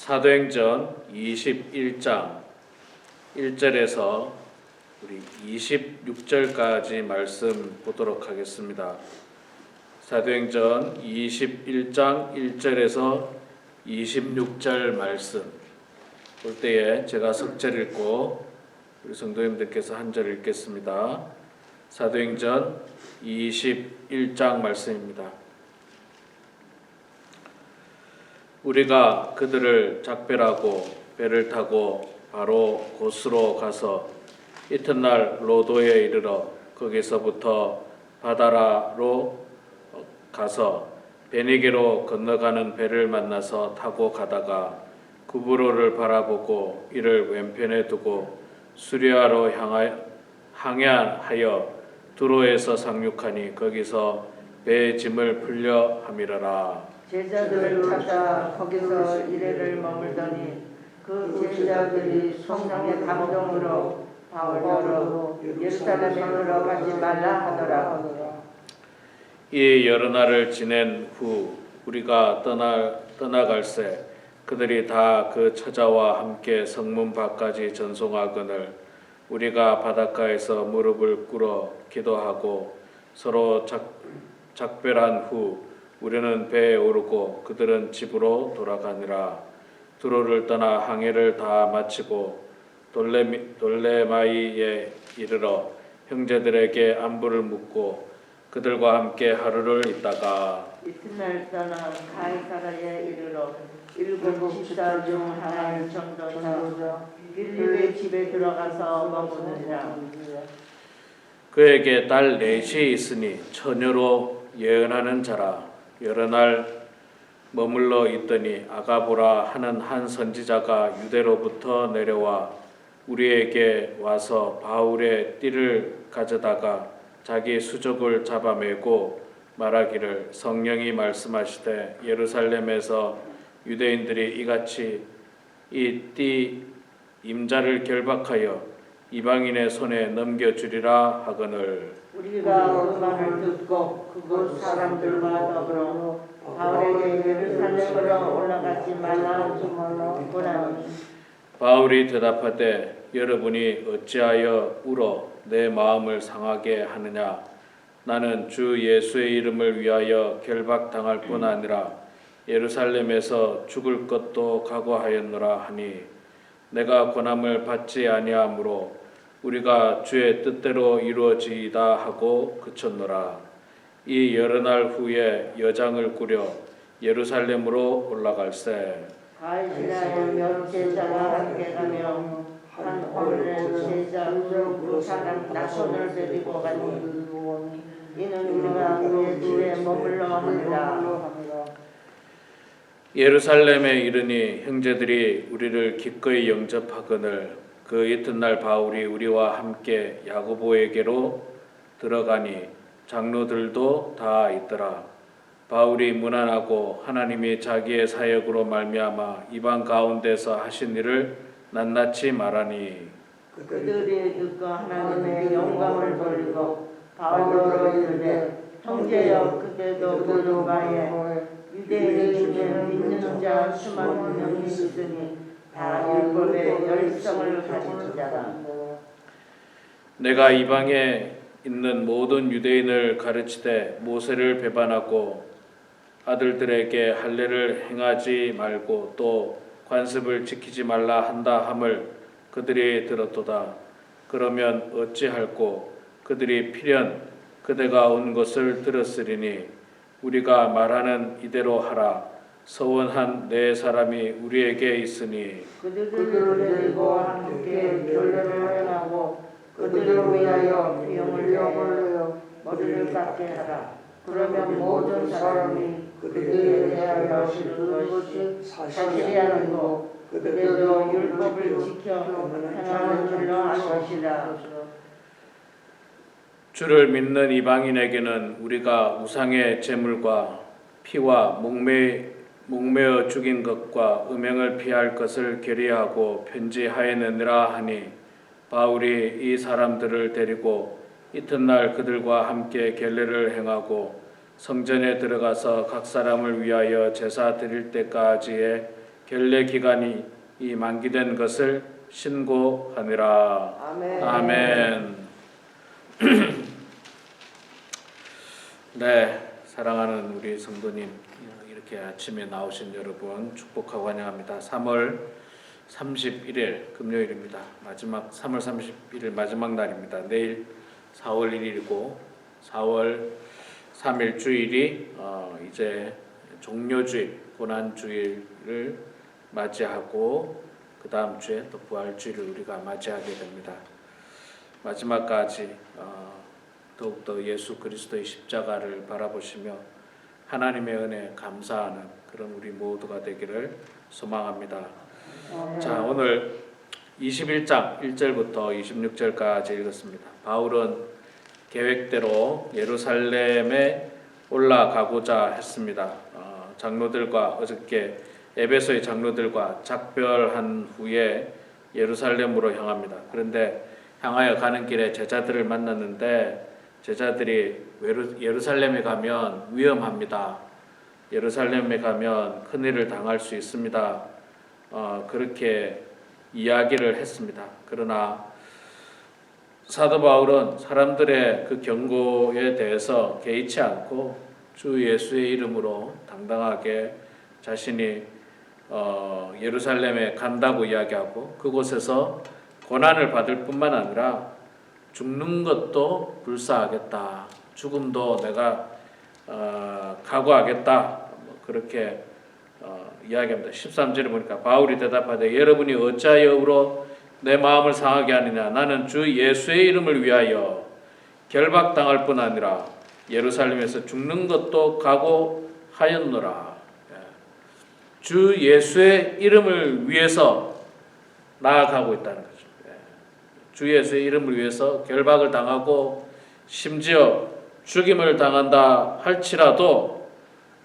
사도행전 21장 1절에서 우리 26절까지 말씀 보도록 하겠습니다. 사도행전 21장 1절에서 26절 말씀 볼 때에 제가 석절 읽고 우리 성도님들께서 한 절 읽겠습니다. 사도행전 21장 말씀입니다. 우리가 그들을 작별하고 배를 타고 바로 고스로 가서 이튿날 로도에 이르러 거기서부터 바다라로 가서 베니게로 건너가는 배를 만나서 타고 가다가 구브로를 바라보고 이를 왼편에 두고 수리아로 항해하여 두로에서 상륙하니 거기서 배의 짐을 풀려 함이러라. 제자들을 찾아 거기서 이래를 머물더니 그 제자들이 성령의 감동으로 바울로 예루살렘에 들어가지 말라 하더라. 이 여러 날을 지낸 후 우리가 떠나갈새 그들이 다 그 처자와 함께 성문 밖까지 전송하거늘 우리가 바닷가에서 무릎을 꿇어 기도하고 서로 작별한 후 우리는 배에 오르고 그들은 집으로 돌아가니라. 두로를 떠나 항해를 다 마치고 돌레마이에 이르러 형제들에게 안부를 묻고 그들과 함께 하루를 있다가 이튿날 떠나 가이사라에 이르러 일곱 집사 중 하나인 전도자 빌립의 집에 들어가서 머무느니라. 그에게 딸 넷이 있으니 처녀로 예언하는 자라. 여러 날 머물러 있더니 아가보라 하는 한 선지자가 유대로부터 내려와 우리에게 와서 바울의 띠를 가져다가 자기 수족을 잡아매고 말하기를 성령이 말씀하시되 예루살렘에서 유대인들이 이같이 이 띠 임자를 결박하여 이방인의 손에 넘겨주리라 하거늘 우리가 그 말을 듣고 그곳 사람들과 더불어 바울에게 예루살렘으로 올라가지 말라 보라니 바울이 대답하되 여러분이 어찌하여 울어 내 마음을 상하게 하느냐 나는 주 예수의 이름을 위하여 결박당할 뿐 아니라 예루살렘에서 죽을 것도 각오하였노라 하니 내가 권함을 받지 아니하므로 우리가 주의 뜻대로 이루어지이다 하고 그쳤노라. 이 여러 날 후에 여장을 꾸려 예루살렘으로 올라갈새 가이사라에 몇 제자가 함께 가며 한 오랜 제자 두 사람 나손을 데리고 가니 이는 우리가 그의 집에 머물러 합니다. 예루살렘에 이르니 형제들이 우리를 기꺼이 영접하거늘 그 이튿날 바울이 우리와 함께 야고보에게로 들어가니 장로들도 다 있더라. 바울이 무난하고 하나님이 자기의 사역으로 말미암아 이방 가운데서 하신 일을 낱낱이 말하니 그들이 듣고 하나님의 영광을 돌리고 바울로 이르되 형제여 그때도 보는 바에 유대인 중에 믿는 자 수만 명이 있으니 다 율법의 열성을 가진 자라. 내가 이방에 있는 모든 유대인을 가르치되 모세를 배반하고 아들들에게 할례를 행하지 말고 또 관습을 지키지 말라 한다 함을 그들이 들었도다. 그러면 어찌할꼬 그들이 필연 그대가 온 것을 들었으리니 우리가 말하는 이대로 하라. 서원한 네 사람이 우리에게 있으니 그들을 데리고 함께 결례를 행하고 그들을 위하여 비용을 내어 머리를 깎게 하라. 그러면 모든 사람이 그들에 대하여 실은 것이 사실이라고 그들도 율법을 지켜 행하는 줄로 알 것이라. 주를 믿는 이방인에게는 우리가 우상의 제물과 피와 목매어 죽인 것과 음행을 피할 것을 결의하고 편지하였느니라 하니 바울이 이 사람들을 데리고 이튿날 그들과 함께 결례를 행하고 성전에 들어가서 각 사람을 위하여 제사 드릴 때까지의 결례 기간이 만기된 것을 신고하니라. 아멘. 아멘. 네, 사랑하는 우리 성도님, 이렇게 아침에 나오신 여러분 축복하고 환영합니다. 3월 31일 금요일입니다. 3월 31일 마지막 날입니다. 내일 4월 1일이고 4월 3일 주일이 이제 종료주일, 고난주일을 맞이하고 그 다음 주에 또 부활주일을 우리가 맞이하게 됩니다. 마지막까지 더욱더 예수 그리스도의 십자가를 바라보시며 하나님의 은혜에 감사하는 그런 우리 모두가 되기를 소망합니다. 자, 오늘 21장 1절부터 26절까지 읽었습니다. 바울은 계획대로 예루살렘에 올라가고자 했습니다. 장로들과 어저께 에베소의 장로들과 작별한 후에 예루살렘으로 향합니다. 그런데 향하여 가는 길에 제자들을 만났는데 제자들이 예루살렘에 가면 위험합니다. 예루살렘에 가면 큰일을 당할 수 있습니다. 그렇게 이야기를 했습니다. 그러나 사도 바울은 사람들의 그 경고에 대해서 개의치 않고 주 예수의 이름으로 당당하게 자신이 예루살렘에 간다고 이야기하고 그곳에서 고난을 받을 뿐만 아니라 죽는 것도 불사하겠다. 죽음도 내가 각오하겠다. 그렇게 이야기합니다. 13절에 보니까 바울이 대답하되 여러분이 어찌하여 울어 내 마음을 상하게 하느냐. 나는 주 예수의 이름을 위하여 결박당할 뿐 아니라 예루살렘에서 죽는 것도 각오하였노라. 주 예수의 이름을 위해서 나아가고 있다는 거죠. 주 예수의 이름을 위해서 결박을 당하고 심지어 죽임을 당한다 할지라도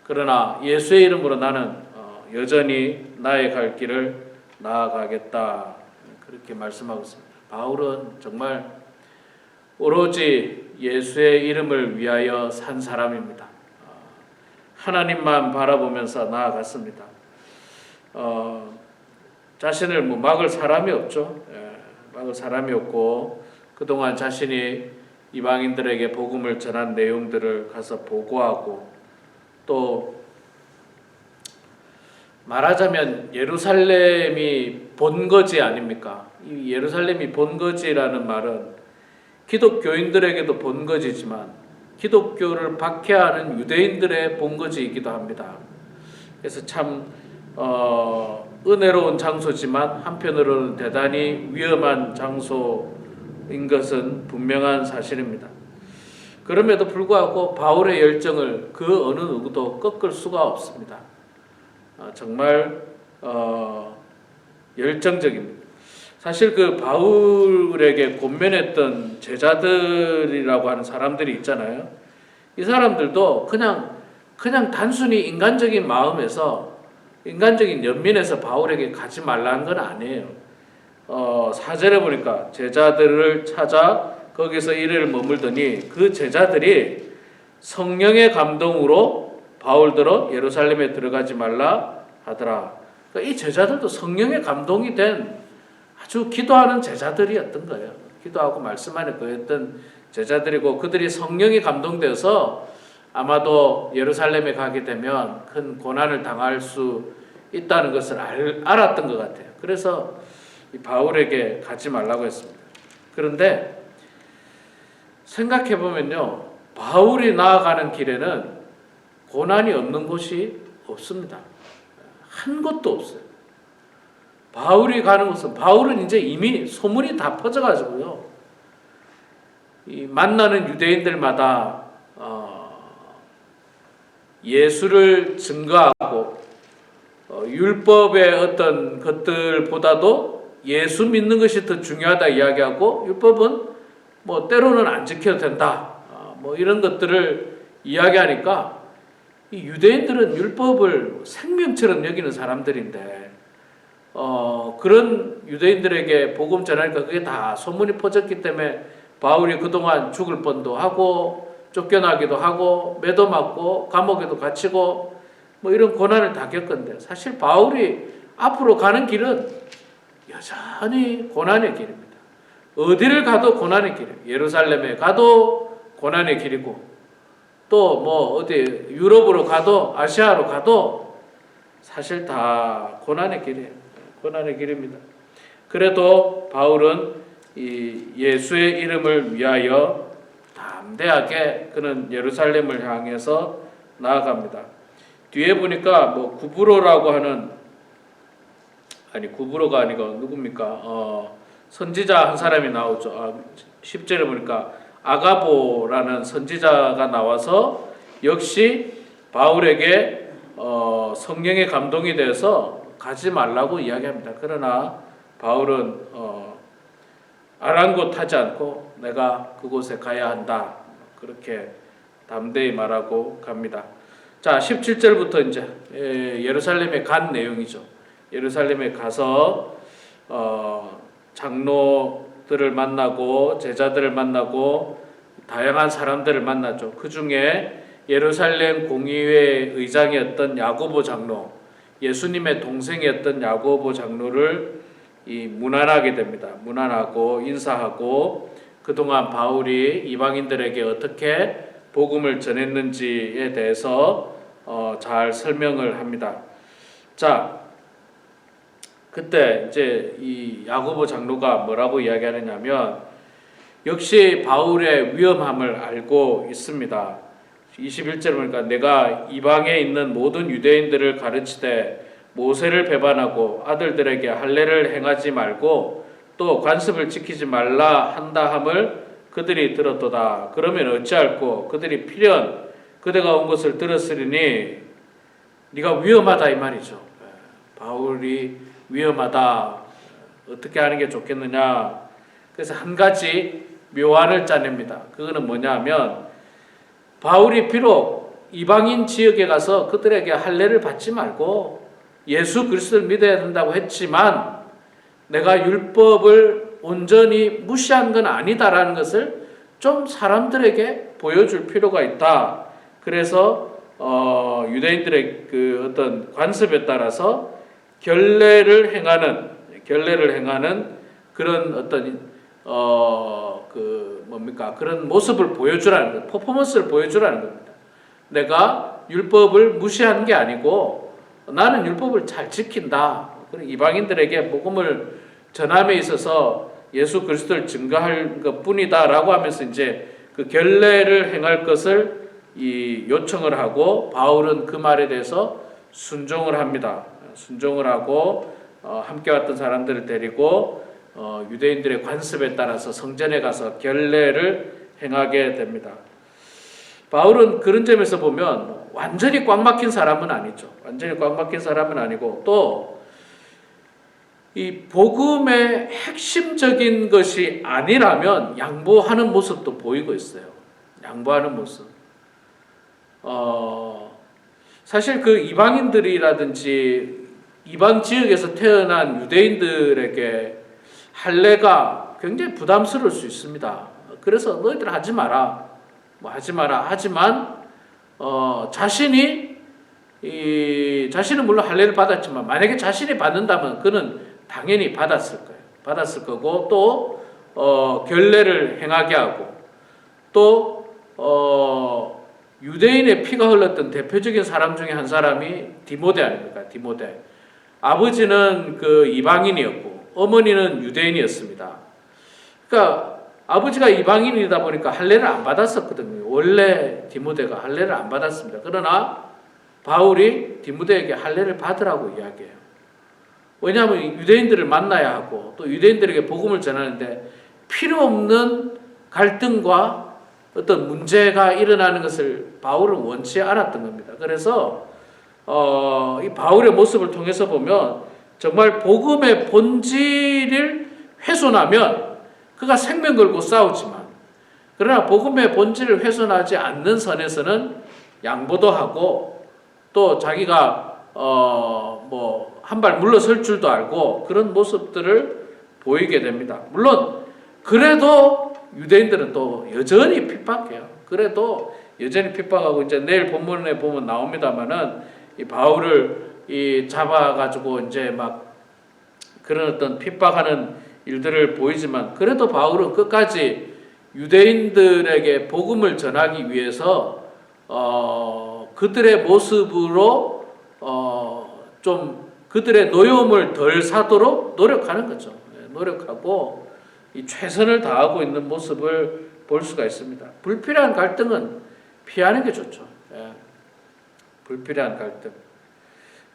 그러나 예수의 이름으로 나는 여전히 나의 갈 길을 나아가겠다. 그렇게 말씀하고 있습니다. 바울은 정말 오로지 예수의 이름을 위하여 산 사람입니다. 하나님만 바라보면서 나아갔습니다. 자신을 막을 사람이 없죠. 막을 사람이 없고 그동안 자신이 이방인들에게 복음을 전한 내용들을 가서 보고하고 또 말하자면 예루살렘이 본거지 아닙니까? 이 예루살렘이 본거지라는 말은 기독교인들에게도 본거지지만 기독교를 박해하는 유대인들의 본거지이기도 합니다. 그래서 참 은혜로운 장소지만 한편으로는 대단히 위험한 장소인 것은 분명한 사실입니다. 그럼에도 불구하고 바울의 열정을 그 어느 누구도 꺾을 수가 없습니다. 정말 열정적입니다. 사실 그 바울에게 권면했던 제자들이라고 하는 사람들이 있잖아요. 이 사람들도 그냥 단순히 인간적인 마음에서 인간적인 연민에서 바울에게 가지 말라는 건 아니에요. 4절에 보니까 제자들을 찾아 거기서 이를 머물더니 그 제자들이 성령의 감동으로 바울들어 예루살렘에 들어가지 말라 하더라. 그러니까 이 제자들도 성령의 감동이 된 아주 기도하는 제자들이었던 거예요. 기도하고 말씀 안에 거했던 제자들이고 그들이 성령이 감동되어서 아마도 예루살렘에 가게 되면 큰 고난을 당할 수 있다는 것을 알았던 것 같아요. 그래서 바울에게 가지 말라고 했습니다. 그런데 생각해 보면요, 바울이 나아가는 길에는 고난이 없는 곳이 없습니다. 한 곳도 없어요. 바울이 가는 곳은 바울은 이제 이미 소문이 다 퍼져가지고요. 이 만나는 유대인들마다 예수를 증거하고 율법의 어떤 것들보다도 예수 믿는 것이 더 중요하다 이야기하고 율법은 뭐 때로는 안 지켜도 된다. 뭐 이런 것들을 이야기하니까 이 유대인들은 율법을 생명처럼 여기는 사람들인데 그런 유대인들에게 복음 전하니까 그게 다 소문이 퍼졌기 때문에 바울이 그동안 죽을 뻔도 하고 쫓겨나기도 하고 매도 맞고 감옥에도 갇히고 뭐 이런 고난을 다 겪었는데 사실 바울이 앞으로 가는 길은 여전히 고난의 길입니다. 어디를 가도 고난의 길이에요. 예루살렘에 가도 고난의 길이고, 또 뭐 어디 유럽으로 가도 아시아로 가도 사실 다 고난의 길이에요. 고난의 길입니다. 그래도 바울은 이 예수의 이름을 위하여 담대하게 그는 예루살렘을 향해서 나아갑니다. 뒤에 보니까 뭐 구브로라고 하는, 아니 구브로가 아니고 누굽니까? 선지자 한 사람이 나오죠. 10절에 보니까 아가보라는 선지자가 나와서 역시 바울에게 성령의 감동이 돼서 가지 말라고 이야기합니다. 그러나 바울은 아랑곳하지 않고 내가 그곳에 가야 한다, 그렇게 담대히 말하고 갑니다. 자, 17절부터 이제 예루살렘에 간 내용이죠. 예루살렘에 가서 장로들을 만나고 제자들을 만나고 다양한 사람들을 만나죠. 그 중에 예루살렘 공의회 의장이었던 야고보 장로, 예수님의 동생이었던 야고보 장로를 문안하게 됩니다. 문안하고 인사하고 그동안 바울이 이방인들에게 어떻게 복음을 전했는지에 대해서 잘 설명을 합니다. 자, 그때 이제 이 야고보 장로가 뭐라고 이야기하느냐면 역시 바울의 위험함을 알고 있습니다. 21절 보니까 내가 이방에 있는 모든 유대인들을 가르치되 모세를 배반하고 아들들에게 할례를 행하지 말고 또 관습을 지키지 말라 한다 함을 그들이 들었도다. 그러면 어찌할꼬? 그들이 필연 그대가 온 것을 들었으리니 네가 위험하다 이 말이죠. 바울이 위험하다. 어떻게 하는 게 좋겠느냐. 그래서 한 가지 묘안을 짜냅니다. 그거는 뭐냐면 바울이 비록 이방인 지역에 가서 그들에게 할례를 받지 말고 예수 그리스도를 믿어야 된다고 했지만 내가 율법을 온전히 무시한 건 아니다라는 것을 좀 사람들에게 보여줄 필요가 있다. 그래서 유대인들의 그 어떤 관습에 따라서 결례를 행하는 그런 어떤 그런 모습을 보여주라는 것, 퍼포먼스를 보여주라는 겁니다. 내가 율법을 무시한 게 아니고 나는 율법을 잘 지킨다. 이방인들에게 복음을 전함에 있어서 예수 그리스도를 증거할 것뿐이다라고 하면서 이제 그 결례를 행할 것을 요청을 하고 바울은 그 말에 대해서 순종을 합니다. 순종을 하고 함께 왔던 사람들을 데리고 유대인들의 관습에 따라서 성전에 가서 결례를 행하게 됩니다. 바울은 그런 점에서 보면 완전히 꽉 막힌 사람은 아니죠. 완전히 꽉 막힌 사람은 아니고 또 이 복음의 핵심적인 것이 아니라면 양보하는 모습도 보이고 있어요. 양보하는 모습. 사실 그 이방인들이라든지 이방 지역에서 태어난 유대인들에게 할례가 굉장히 부담스러울 수 있습니다. 그래서 너희들 하지 마라. 하지 마라. 하지만 자신은 물론 할례를 받았지만 만약에 자신이 받는다면 그는 당연히 받았을 거예요. 받았을 거고 또 결례를 행하게 하고 또 유대인의 피가 흘렀던 대표적인 사람 중에 한 사람이 디모데 아닙니까? 디모데. 아버지는 그 이방인이었고 어머니는 유대인이었습니다. 그러니까 아버지가 이방인이다 보니까 할례를 안 받았었거든요. 원래 디모데가 할례를 안 받았습니다. 그러나 바울이 디모데에게 할례를 받으라고 이야기해요. 왜냐하면 유대인들을 만나야 하고 또 유대인들에게 복음을 전하는데 필요 없는 갈등과 어떤 문제가 일어나는 것을 바울은 원치 않았던 겁니다. 그래서 이 바울의 모습을 통해서 보면 정말 복음의 본질을 훼손하면 그가 생명 걸고 싸우지만 그러나 복음의 본질을 훼손하지 않는 선에서는 양보도 하고 또 자기가 한 발 물러설 줄도 알고 그런 모습들을 보이게 됩니다. 물론 그래도 유대인들은 또 여전히 핍박해요. 그래도 여전히 핍박하고 이제 내일 본문에 보면 나옵니다만은 이 바울을 이 잡아가지고 이제 막 그런 어떤 핍박하는 일들을 보이지만 그래도 바울은 끝까지 유대인들에게 복음을 전하기 위해서 그들의 모습으로 좀 그들의 노여움을 덜 사도록 노력하는 거죠. 노력하고 이 최선을 다하고 있는 모습을 볼 수가 있습니다. 불필요한 갈등은 피하는 게 좋죠. 불필요한 갈등.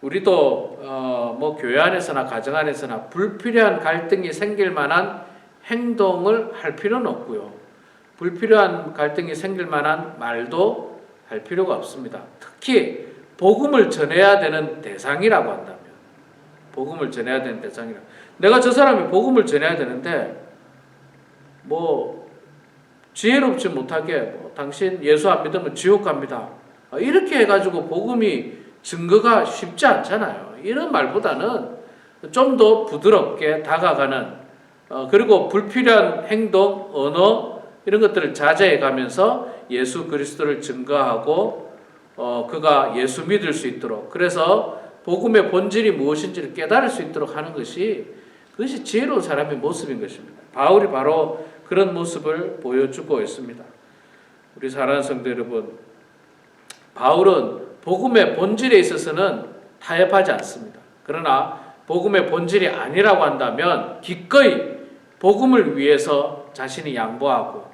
우리도 뭐 교회 안에서나 가정 안에서나 불필요한 갈등이 생길 만한 행동을 할 필요는 없고요. 불필요한 갈등이 생길 만한 말도 할 필요가 없습니다. 특히 복음을 전해야 되는 대상이라고 한다면, 복음을 전해야 되는 대상이라. 내가 저 사람이 복음을 전해야 되는데 뭐 지혜롭지 못하게 당신 예수 안 믿으면 지옥 갑니다. 이렇게 해가지고 복음이 증거가 쉽지 않잖아요. 이런 말보다는 좀 더 부드럽게 다가가는 그리고 불필요한 행동, 언어 이런 것들을 자제해 가면서 예수 그리스도를 증거하고 그가 예수 믿을 수 있도록 그래서 복음의 본질이 무엇인지를 깨달을 수 있도록 하는 그것이 지혜로운 사람의 모습인 것입니다. 바울이 바로 그런 모습을 보여주고 있습니다. 우리 사랑하는 성도 여러분, 바울은 복음의 본질에 있어서는 타협하지 않습니다. 그러나 복음의 본질이 아니라고 한다면 기꺼이 복음을 위해서 자신이 양보하고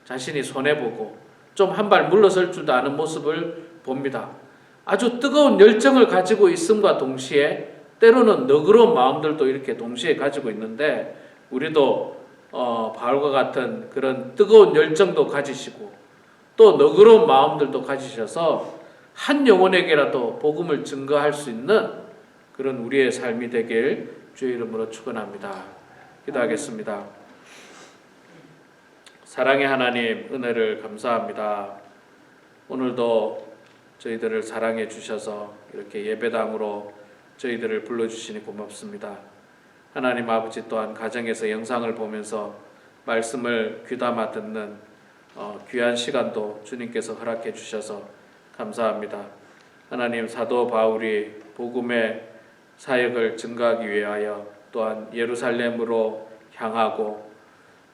자신이 손해보고 좀 한 발 물러설 줄도 아는 모습을 봅니다. 아주 뜨거운 열정을 가지고 있음과 동시에 때로는 너그러운 마음들도 이렇게 동시에 가지고 있는데 우리도 바울과 같은 그런 뜨거운 열정도 가지시고 또 너그러운 마음들도 가지셔서 한 영혼에게라도 복음을 증거할 수 있는 그런 우리의 삶이 되길 주의 이름으로 축원합니다. 기도하겠습니다. 사랑의 하나님, 은혜를 감사합니다. 오늘도 저희들을 사랑해 주셔서 이렇게 예배당으로 저희들을 불러주시니 고맙습니다. 하나님 아버지 또한 가정에서 영상을 보면서 말씀을 귀담아 듣는 귀한 시간도 주님께서 허락해 주셔서 감사합니다. 하나님, 사도 바울이 복음의 사역을 증거하기 위하여 또한 예루살렘으로 향하고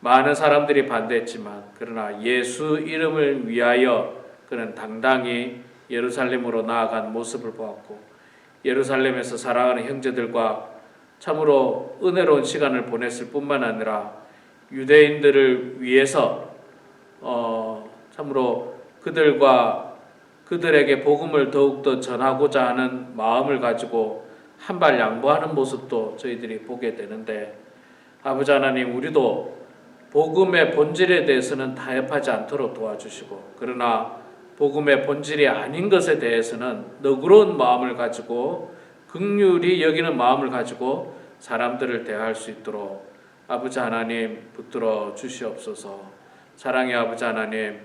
많은 사람들이 반대했지만 그러나 예수 이름을 위하여 그는 당당히 예루살렘으로 나아간 모습을 보았고 예루살렘에서 사랑하는 형제들과 참으로 은혜로운 시간을 보냈을 뿐만 아니라 유대인들을 위해서 참으로 그들에게 복음을 더욱더 전하고자 하는 마음을 가지고 한 발 양보하는 모습도 저희들이 보게 되는데 아버지 하나님, 우리도 복음의 본질에 대해서는 타협하지 않도록 도와주시고 그러나 복음의 본질이 아닌 것에 대해서는 너그러운 마음을 가지고 긍휼히 여기는 마음을 가지고 사람들을 대할 수 있도록 아버지 하나님 붙들어 주시옵소서. 사랑의 아버지 하나님,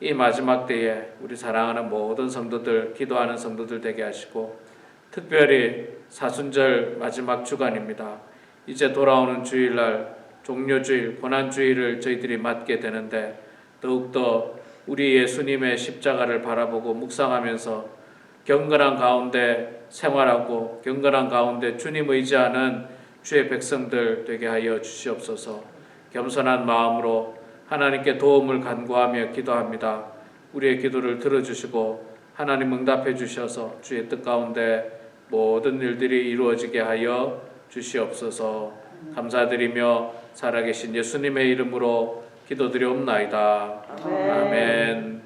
이 마지막 때에 우리 사랑하는 모든 성도들, 기도하는 성도들 되게 하시고 특별히 사순절 마지막 주간입니다. 이제 돌아오는 주일날 종료주일, 고난주일을 저희들이 맞게 되는데 더욱더 우리 예수님의 십자가를 바라보고 묵상하면서 경건한 가운데 생활하고 경건한 가운데 주님 의지하는 주의 백성들 되게 하여 주시옵소서. 겸손한 마음으로 하나님께 도움을 간구하며 기도합니다. 우리의 기도를 들어주시고 하나님 응답해 주셔서 주의 뜻 가운데 모든 일들이 이루어지게 하여 주시옵소서. 감사드리며 살아계신 예수님의 이름으로 기도드리옵나이다. 아멘.